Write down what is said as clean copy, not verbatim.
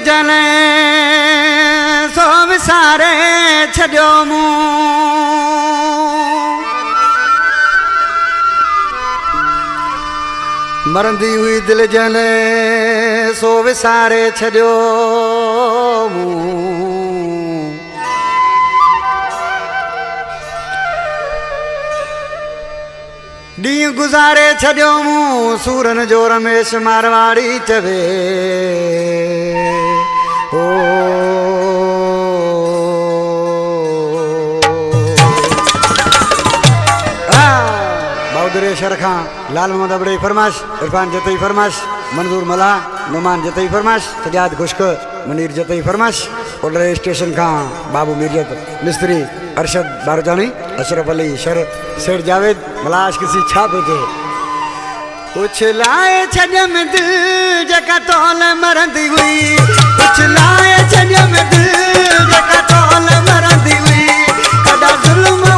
जने सो विसारे छॾियो मूं मरंदी हुई दिल जने सो विसारे छॾियो मूं ॾींहुं गुज़ारे छॾियो मूं सूरन जो रमेश मारवाड़ी चवे ओ बाउदरे शहर खां लाल मोहम्मद अबड़े फरमाश इरफान जतई फरमाश मंजूर मला नुमान जतई फरमाश सजाद खुश्क मुनीर जतई फरमाश ओडरे स्टेशन खां बाबू मिर्जत मिस्त्री अरशद बारजानी अशरफ अली शरत सेठ जावेद मलाश किसी छाप थे कुछ लाए छजम दिल जका तौल मरंदी हुई कुछ लाए छजम दिल जका तौल मरंदी हुई कदा जुल्म